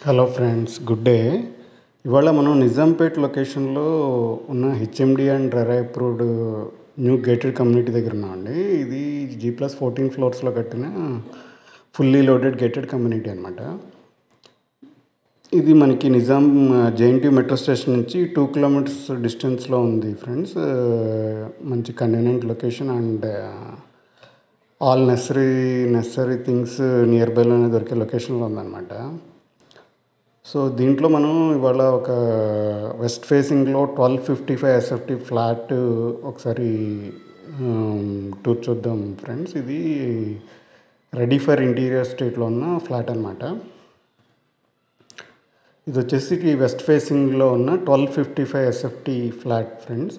Hello friends, good day. ఇవాళ మనం నిజాంపేట్ లొకేషన్లో ఉన్న HMD and RERA approved new gated community దగ్గర ఉన్నామండి. ఇది G+14 ఫ్లోర్స్లో కట్టిన ఫుల్లీ లోడెడ్ గేటెడ్ కమ్యూనిటీ అనమాట. ఇది మనకి నిజాం జేఎన్టీ మెట్రో స్టేషన్ నుంచి 2 కిలోమీటర్స్ డిస్టెన్స్లో ఉంది ఫ్రెండ్స్. మంచి convenient location and all necessary things near బైలోనే దొరికే లొకేషన్లో ఉందన్నమాట. సో దీంట్లో మనం ఇవాళ ఒక వెస్ట్ ఫేసింగ్లో 1255 ఎస్ఎఫ్టీ ఫ్లాట్ ఒకసారి టూర్ చూద్దాం ఫ్రెండ్స్. ఇది రెడీ ఫర్ ఇంటీరియర్ స్టేట్లో ఉన్న ఫ్లాట్ అనమాట. ఇది వచ్చేసి వెస్ట్ ఫేసింగ్లో ఉన్న 1255 ఎస్ఎఫ్టీ ఫ్లాట్ ఫ్రెండ్స్.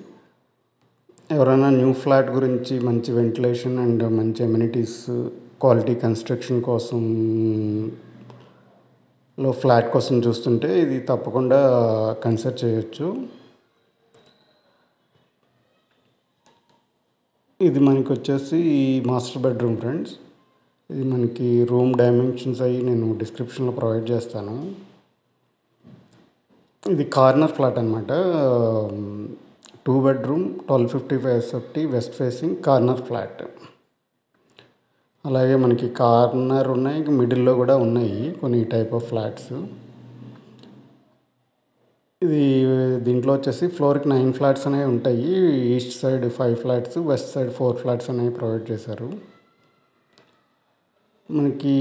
ఎవరైనా న్యూ ఫ్లాట్ గురించి మంచి వెంటిలేషన్ అండ్ మంచి అమ్యూనిటీస్, క్వాలిటీ కన్స్ట్రక్షన్ కోసం ఫ్లాట్ కోసం చూస్తుంటే ఇది తప్పకుండా కన్సిడర్ చేయొచ్చు. ఇది మనకి వచ్చేసి మాస్టర్ బెడ్రూమ్ ఫ్రెండ్స్. ఇది మనకి రూమ్ డైమెన్షన్స్ అయ్యి నేను డిస్క్రిప్షన్లో ప్రొవైడ్ చేస్తాను. ఇది కార్నర్ ఫ్లాట్ అనమాట. 2 bedroom 1255 SFT west facing corner flat. అలాగే మనకి కార్నర్ ఉన్నాయి, మిడిల్లో కూడా ఉన్నాయి కొన్ని టైప్ ఆఫ్ ఫ్లాట్స్. ఇది దీంట్లో వచ్చేసి ఫ్లోర్కి 9 ఫ్లాట్స్ అనేవి ఉంటాయి. East side 5 flats, west side 4 flats అనేవి ప్రొవైడ్ చేశారు. మనకి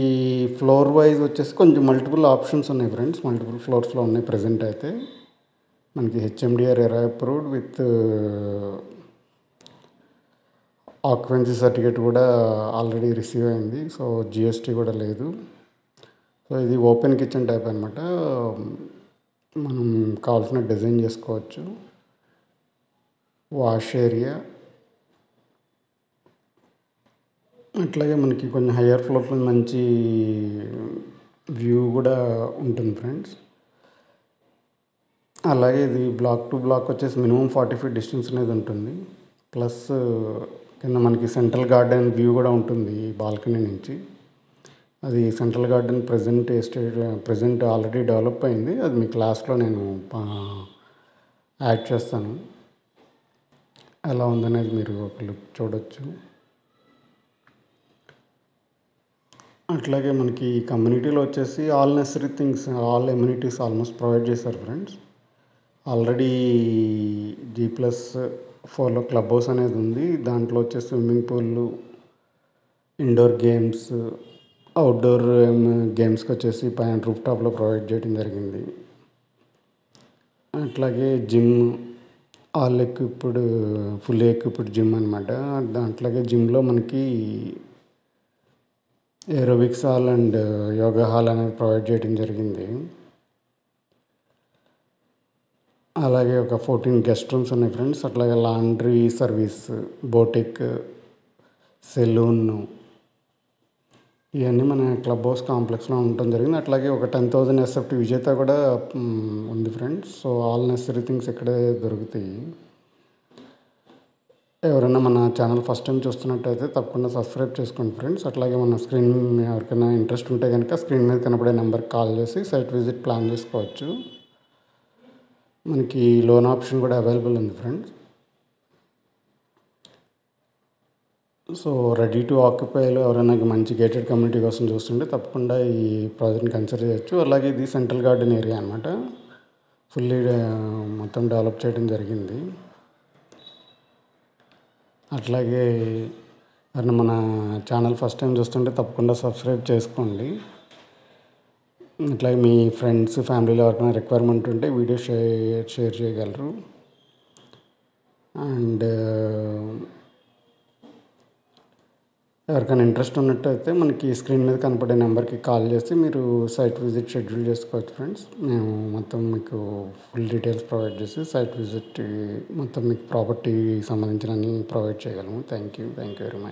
ఫ్లోర్ వైజ్ వచ్చేసి కొంచెం మల్టిపుల్ ఆప్షన్స్ ఉన్నాయి ఫ్రెండ్స్. మల్టిపుల్ ఫ్లోర్స్లో ఉన్నాయి ప్రజెంట్ అయితే. మనకి HMDA RERA approved with occupancy certificate కూడా ఆల్రెడీ రిసీవ్ అయింది. సో జిఎస్టీ కూడా లేదు. సో ఇది ఓపెన్ కిచెన్ టైప్ అనమాట. మనం కావాల్సిన డిజైన్ చేసుకోవచ్చు. వాష్ ఏరియా, అట్లాగే మనకి కొంచెం హయ్యర్ ఫ్లోర్లో మంచి వ్యూ కూడా ఉంటుంది ఫ్రెండ్స్. అలాగే ఇది బ్లాక్ టు బ్లాక్ వచ్చేసి మినిమం 40 ఫీట్ డిస్టెన్స్ అనేది ఉంటుంది. ప్లస్ కింద మనకి సెంట్రల్ గార్డెన్ వ్యూ కూడా ఉంటుంది బాల్కనీ నుంచి. అది central garden present already develop అయింది. అది మీకు లాస్ట్లో నేను యాడ్ చేస్తాను. ఎలా ఉందనేది మీరు ఒక లుక్ చూడొచ్చు. అట్లాగే మనకి కమ్యూనిటీలో వచ్చేసి all necessary things, all amenities almost provide చేశారు ఫ్రెండ్స్. ఆల్రెడీ G+4లో క్లబ్ హౌస్ అనేది ఉంది. దాంట్లో వచ్చేసి swimming pool, indoor games, outdoor గేమ్స్కి వచ్చేసి పైన రూఫ్ టాప్లో ప్రొవైడ్ చేయడం జరిగింది. అట్లాగే జిమ్, ఫుల్లీ ఎక్విప్డ్ జిమ్ అనమాట. అట్లాగే జిమ్లో మనకి aerobics hall and yoga hall అనేది ప్రొవైడ్ చేయడం జరిగింది. అలాగే ఒక 14 గెస్ట్ రూమ్స్ ఉన్నాయి ఫ్రెండ్స్. అట్లాగే లాండ్రీ సర్వీస్, బోటిక్, సెలూన్, ఇవన్నీ మన క్లబ్ హౌస్ కాంప్లెక్స్లో ఉండటం జరిగింది. అట్లాగే ఒక 10,000 ఎస్ఎఫ్టీ విజేత కూడా ఉంది friends. So all necessary things ఇక్కడే దొరుకుతాయి. ఎవరైనా మన ఛానల్ ఫస్ట్ టైం చూస్తున్నట్టయితే తప్పకుండా సబ్స్క్రైబ్ చేసుకోండి ఫ్రెండ్స్. అట్లాగే మన స్క్రీన్ ఎవరికైనా ఇంట్రెస్ట్ ఉంటే కనుక స్క్రీన్ మీద కనపడే నెంబర్కి కాల్ చేసి సైట్ విజిట్ ప్లాన్ చేసుకోవచ్చు. మనకి లోన్ ఆప్షన్ కూడా అవైలబుల్ ఉంది ఫ్రెండ్స్. సో రెడీ టు ఆక్యుపైలో ఎవరైనా మంచి గేటెడ్ కమ్యూనిటీ కోసం చూస్తుంటే తప్పకుండా ఈ ప్రాజెక్ట్ని కన్సిడర్ చేయొచ్చు. అలాగే ఇది సెంట్రల్ గార్డెన్ ఏరియా అనమాట. ఫుల్లీ మొత్తం డెవలప్ చేయడం జరిగింది. అట్లాగే ఎవరైనా మన ఛానల్ ఫస్ట్ టైం చూస్తుంటే తప్పకుండా సబ్స్క్రైబ్ చేసుకోండి. అట్లాగే మీ ఫ్రెండ్స్, ఫ్యామిలీలో ఎవరికైనా రిక్వైర్మెంట్ ఉంటే వీడియో షేర్ చేయగలరు. అండ్ ఎవరికైనా ఇంట్రెస్ట్ ఉన్నట్టయితే మనకి స్క్రీన్ మీద కనపడే నెంబర్కి కాల్ చేసి మీరు సైట్ విజిట్ షెడ్యూల్ చేసుకోవచ్చు ఫ్రెండ్స్. మేము మొత్తం మీకు ఫుల్ డీటెయిల్స్ ప్రొవైడ్ చేసి సైట్ విజిట్ మొత్తం మీకు ప్రాపర్టీ సంబంధించిన అన్ని ప్రొవైడ్ చేయగలము. Thank you very much.